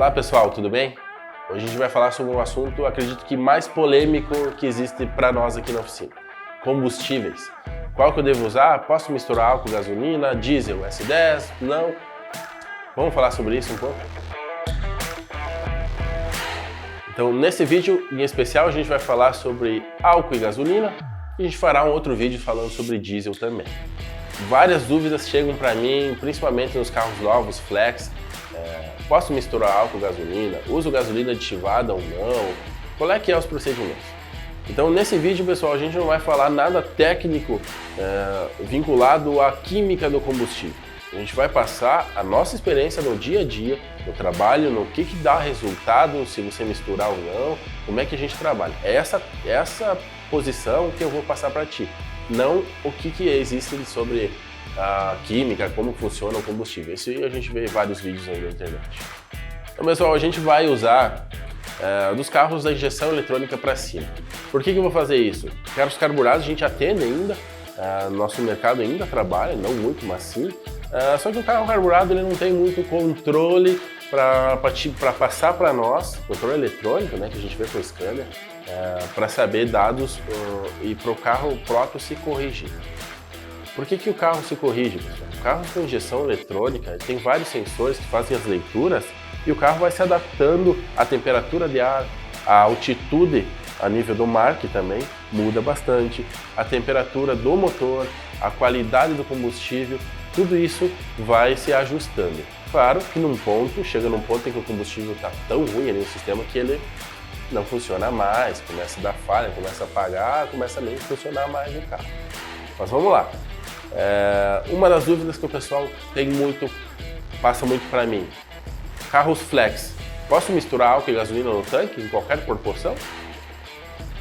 Olá pessoal, tudo bem? Hoje a gente vai falar sobre um assunto, acredito que mais polêmico que existe para nós aqui na oficina. Combustíveis. Qual que eu devo usar? Posso misturar álcool, gasolina, diesel, S10? Não? Vamos falar sobre isso um pouco? Então nesse vídeo em especial a gente vai falar sobre álcool e gasolina e a gente fará um outro vídeo falando sobre diesel também. Várias dúvidas chegam para mim, principalmente nos carros novos, flex. Posso misturar álcool e gasolina? Uso gasolina aditivada ou não? Qual é que é os procedimentos? Então nesse vídeo, pessoal, a gente não vai falar nada técnico vinculado à química do combustível. A gente vai passar a nossa experiência no dia a dia, no trabalho, no que dá resultado, se você misturar ou não, como é que a gente trabalha. É essa posição que eu vou passar para ti, não o que existe sobre a química, como funciona o combustível. Isso a gente vê vários vídeos aí na internet. Então, pessoal, a gente vai usar dos carros da injeção eletrônica para cima. Por que eu vou fazer isso? Carros carburados a gente atende ainda, nosso mercado ainda trabalha, não muito, mas sim. Só que o carro carburado ele não tem muito controle para passar para nós, controle eletrônico, né, que a gente vê com o scanner, para saber dados e para o carro próprio se corrigir. Por que o carro se corrige, pessoal? O carro com injeção eletrônica tem vários sensores que fazem as leituras e o carro vai se adaptando à temperatura de ar, à altitude a nível do mar, que também muda bastante, a temperatura do motor, a qualidade do combustível, tudo isso vai se ajustando. Claro que chega num ponto em que o combustível está tão ruim ali no sistema que ele não funciona mais, começa a dar falha, começa a apagar, começa a nem funcionar mais o carro. Mas vamos lá. Uma das dúvidas que o pessoal passa muito para mim: carros flex, posso misturar álcool e gasolina no tanque em qualquer proporção?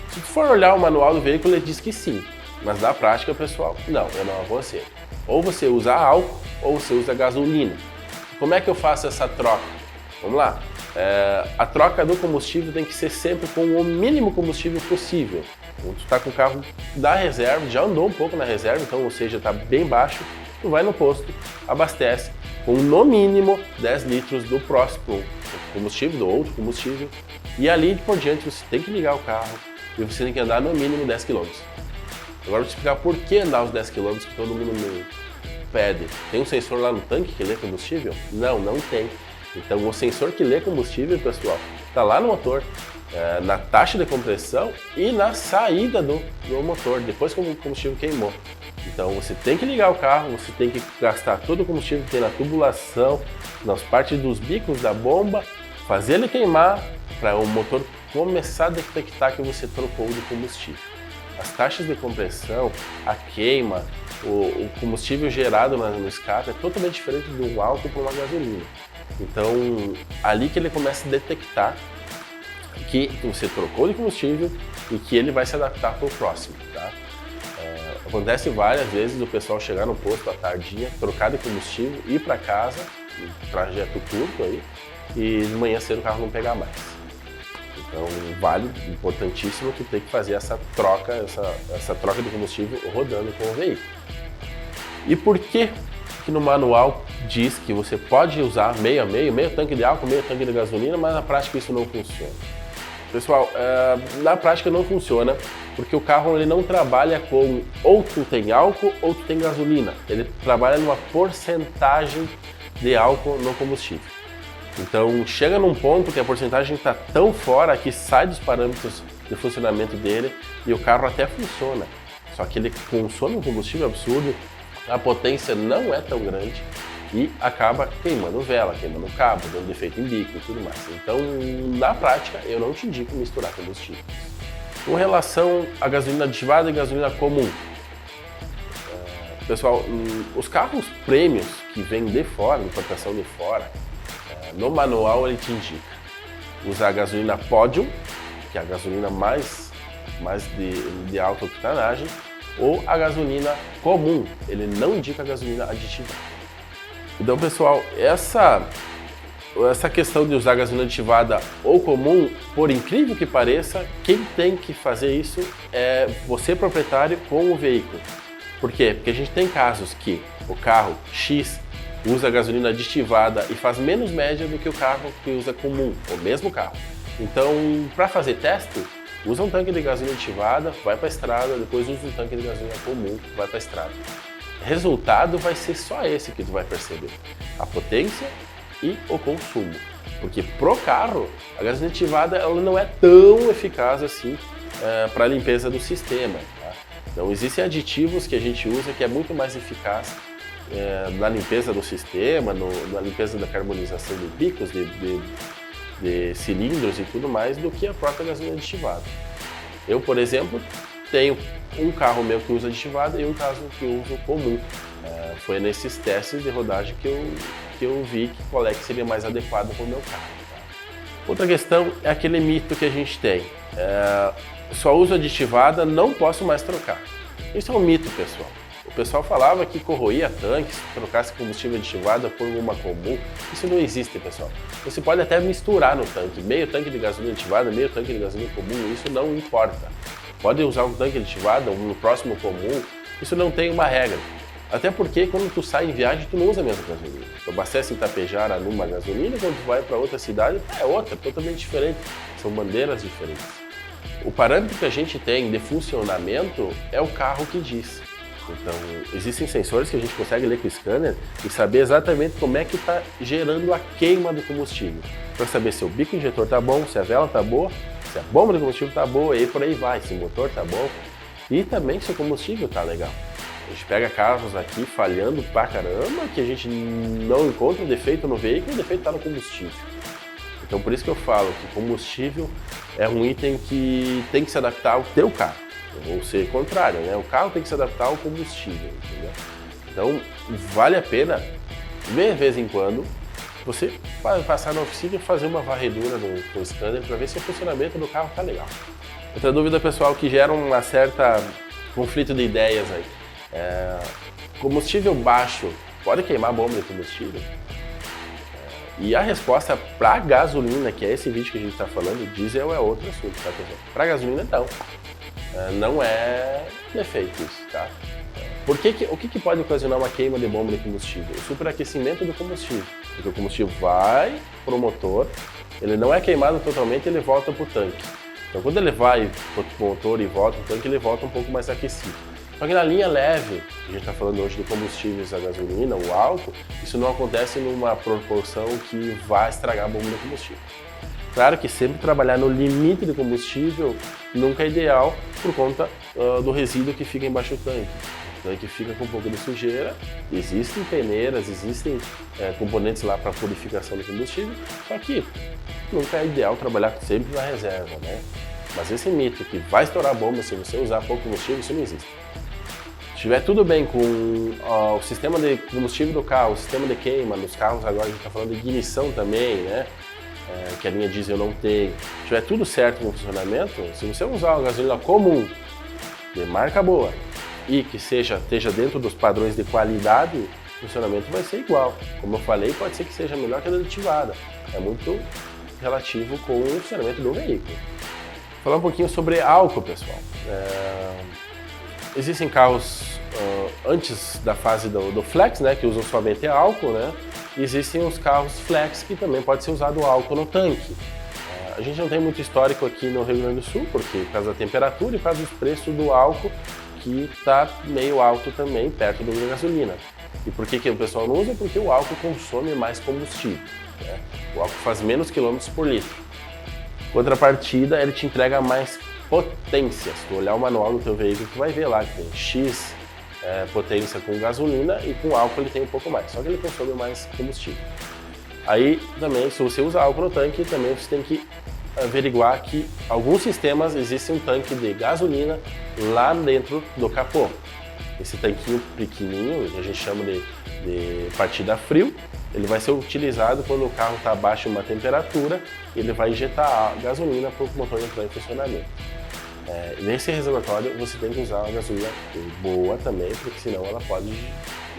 Se tu for olhar o manual do veículo, ele diz que sim, mas na prática, pessoal, não, eu não aconselho. Ou você usa álcool ou você usa gasolina. Como é que eu faço essa troca? Vamos lá. A troca do combustível tem que ser sempre com o mínimo combustível possível. Quando tu está com o carro da reserva, já andou um pouco na reserva, então, ou seja, está bem baixo, tu vai no posto, abastece com no mínimo 10 litros do próximo combustível, do outro combustível, e ali por diante você tem que ligar o carro e você tem que andar no mínimo 10 km. Agora eu vou te explicar por que andar os 10 km que todo mundo pede. Tem um sensor lá no tanque que lê combustível? Não, não tem. Então o sensor que lê combustível, pessoal, está lá no motor, na taxa de compressão e na saída do motor, depois que o combustível queimou. Então você tem que ligar o carro, você tem que gastar todo o combustível que tem na tubulação, nas partes dos bicos da bomba, fazer ele queimar para o motor começar a detectar que você trocou de combustível. As taxas de compressão, a queima, o combustível gerado no escape é totalmente diferente de um álcool para uma gasolina. Então, ali que ele começa a detectar que você trocou de combustível e que ele vai se adaptar para o próximo, tá? Acontece várias vezes o pessoal chegar no posto à tardinha, trocar de combustível, ir para casa, um trajeto curto aí, e de manhã cedo o carro não pegar mais. Então, importantíssimo que tem que fazer essa troca de combustível rodando com o veículo. E por que no manual diz que você pode usar meio a meio, meio tanque de álcool, meio tanque de gasolina, mas na prática isso não funciona? Pessoal, na prática não funciona porque o carro ele não trabalha com ou tu tem álcool ou tu tem gasolina. Ele trabalha numa porcentagem de álcool no combustível. Então chega num ponto que a porcentagem está tão fora que sai dos parâmetros de funcionamento dele e o carro até funciona. Só que ele consome um combustível absurdo, a potência não é tão grande e acaba queimando vela, queimando cabo, dando defeito em bico e tudo mais. Então, na prática, eu não te indico misturar combustíveis. Com relação à gasolina aditivada e gasolina comum, pessoal, os carros prêmios que vêm de fora, importação de fora, no manual ele te indica usar a gasolina Podium, que é a gasolina mais de alta octanagem, ou a gasolina comum, ele não indica a gasolina aditivada. Então, pessoal, essa questão de usar gasolina aditivada ou comum, por incrível que pareça, quem tem que fazer isso é você, proprietário, com o veículo. Por quê? Porque a gente tem casos que o carro X usa gasolina aditivada e faz menos média do que o carro que usa comum, o mesmo carro. Então, para fazer teste, usa um tanque de gasolina aditivada, vai para a estrada, depois usa um tanque de gasolina comum, vai para a estrada. Resultado vai ser só esse que tu vai perceber, a potência e o consumo. Porque pro carro, a gasolina aditivada ela não é tão eficaz assim para a limpeza do sistema. Tá? Então existem aditivos que a gente usa que é muito mais eficaz na limpeza do sistema, na limpeza da carbonização de bicos, de cilindros e tudo mais, do que a própria gasolina aditivada. Eu, por exemplo, tenho um carro meu que usa aditivada e um carro que usa comum. Foi nesses testes de rodagem que eu vi qual é que seria mais adequado para o meu carro. Tá? Outra questão é aquele mito que a gente tem. Só uso aditivada, não posso mais trocar. Isso é um mito, pessoal. O pessoal falava que corroía tanques, se trocasse combustível aditivada por uma comum. Isso não existe, pessoal. Você pode até misturar no tanque, meio tanque de gasolina aditivada, meio tanque de gasolina comum, isso não importa. Pode usar um tanque aditivado, um próximo comum, isso não tem uma regra. Até porque quando tu sai em viagem, tu não usa a mesma gasolina. Tu abastece em Tapejara numa gasolina, quando tu vai para outra cidade, é outra, totalmente diferente. São bandeiras diferentes. O parâmetro que a gente tem de funcionamento é o carro que diz. Então, existem sensores que a gente consegue ler com o scanner e saber exatamente como é que está gerando a queima do combustível. Para saber se o bico injetor está bom, se a vela está boa, se a bomba de combustível está boa e por aí vai, se o motor está bom e também se o combustível está legal. A gente pega carros aqui falhando pra caramba que a gente não encontra defeito no veículo, o defeito está no combustível. Então, por isso que eu falo que combustível é um item que tem que se adaptar ao teu carro. Ou ser contrário, né? O carro tem que se adaptar ao combustível, entendeu? Então, vale a pena, de vez em quando, você passar na oficina e fazer uma varredura no scanner para ver se o funcionamento do carro está legal. Outra dúvida, pessoal, que gera uma certa conflito de ideias aí. Combustível baixo pode queimar a bomba de combustível? E a resposta para gasolina, que é esse vídeo que a gente está falando, diesel é outro assunto, tá, pessoal? Para gasolina, não. Não é defeito isso, tá? O que pode ocasionar uma queima de bomba de combustível? O superaquecimento do combustível. Porque o combustível vai para o motor, ele não é queimado totalmente, ele volta para o tanque. Então quando ele vai para o motor e volta para o tanque, ele volta um pouco mais aquecido. Só que na linha leve, a gente está falando hoje de combustíveis a gasolina, o álcool, isso não acontece numa proporção que vai estragar a bomba de combustível. Claro que sempre trabalhar no limite de combustível nunca é ideal por conta do resíduo que fica embaixo do tanque. O tanque fica com um pouco de sujeira, existem peneiras, existem componentes lá para purificação do combustível, só que nunca é ideal trabalhar sempre na reserva, né? Mas esse mito que vai estourar a bomba se você usar pouco combustível, isso não existe. Se estiver tudo bem com o sistema de combustível do carro, o sistema de queima, nos carros agora a gente está falando de ignição também, né? Que a linha diesel não tem, se tiver tudo certo no funcionamento, se você usar uma gasolina comum, de marca boa, e que esteja dentro dos padrões de qualidade, o funcionamento vai ser igual. Como eu falei, pode ser que seja melhor que a aditivada. É muito relativo com o funcionamento do veículo. Vou falar um pouquinho sobre álcool, pessoal. Existem carros antes da fase do flex, né, que usam somente álcool, né? E existem os carros flex que também pode ser usado álcool no tanque. A gente não tem muito histórico aqui no Rio Grande do Sul, porque por causa da temperatura e por causa dos preços do álcool, que está meio alto também, perto da gasolina. E por que o pessoal não usa? Porque o álcool consome mais combustível, né? O álcool faz menos quilômetros por litro. Contrapartida, ele te entrega mais potência. Se tu olhar o manual do teu veículo, tu vai ver lá que tem X potência com gasolina e com álcool ele tem um pouco mais, só que ele consome mais combustível. Aí também, se você usa álcool no tanque, também você tem que averiguar que alguns sistemas existe um tanque de gasolina lá dentro do capô. Esse tanquinho pequenininho, que a gente chama de partida frio, ele vai ser utilizado quando o carro está abaixo de uma temperatura e ele vai injetar a gasolina para o motor entrar em funcionamento. Nesse reservatório você tem que usar uma gasolina boa também, porque senão ela pode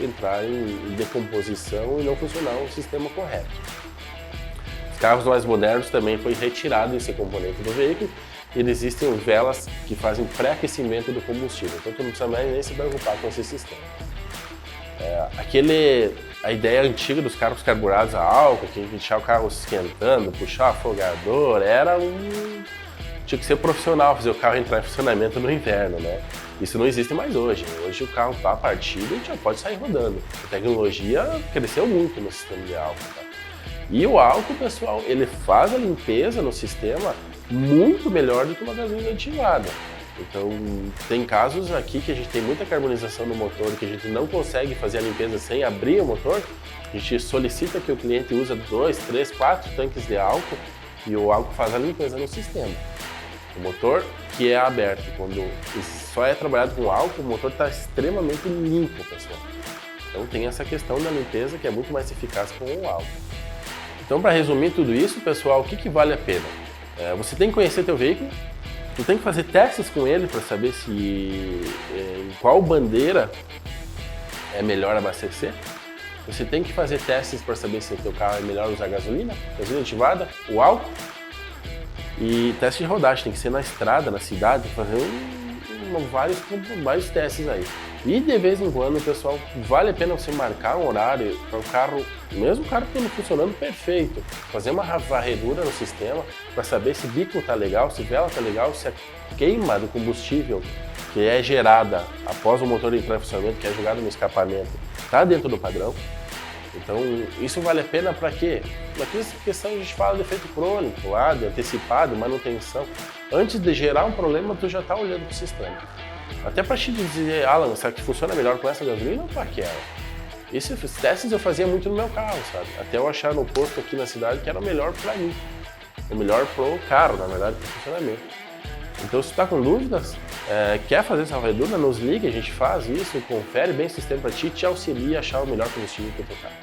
entrar em decomposição e não funcionar o sistema correto. Os carros mais modernos também foi retirado esse componente do veículo e existem velas que fazem pré-aquecimento do combustível, então tu não precisa mais nem se preocupar com esse sistema. Aquele a ideia antiga dos carros carburados a álcool, que deixar o carro esquentando, puxar o afogador, tinha que ser profissional, fazer o carro entrar em funcionamento no inverno, né? Isso não existe mais hoje. Hoje o carro está partido e já pode sair rodando. A tecnologia cresceu muito no sistema de álcool. Tá? E o álcool, pessoal, ele faz a limpeza no sistema muito melhor do que uma gasolina ativada. Então, tem casos aqui que a gente tem muita carbonização no motor, que a gente não consegue fazer a limpeza sem abrir o motor. A gente solicita que o cliente use 2, 3, 4 tanques de álcool e o álcool faz a limpeza no sistema. O motor que é aberto, quando só é trabalhado com álcool, o motor está extremamente limpo, pessoal. Então tem essa questão da limpeza que é muito mais eficaz com o álcool. Então, para resumir tudo isso, pessoal, o que vale a pena? Você tem que conhecer teu veículo, tu tem que fazer testes com ele para saber se em qual bandeira é melhor abastecer. Você tem que fazer testes para saber se o teu carro é melhor usar gasolina ativada, o álcool. E teste de rodagem, tem que ser na estrada, na cidade, fazer vários testes aí. E de vez em quando, pessoal, vale a pena você marcar um horário para o carro, mesmo o carro estando funcionando perfeito, fazer uma varredura no sistema para saber se o bico está legal, se a vela está legal, se a queima do combustível que é gerada após o motor entrar em funcionamento, que é jogado no escapamento, está dentro do padrão. Então, isso vale a pena para quê? Naquela questão a gente fala de efeito crônico, de antecipado, manutenção. Antes de gerar um problema, tu já está olhando para o sistema. Até para te dizer, Alan, sabe que funciona melhor com essa gasolina ou com aquela? Esses testes eu fazia muito no meu carro, sabe? Até eu achar no posto aqui na cidade que era o melhor para mim. O melhor pro carro, na verdade, para o funcionamento. Então, se tu está com dúvidas, quer fazer essa varredura, nos liga, a gente faz isso, confere bem o sistema para ti e te auxilia a achar o melhor combustível para o teu carro.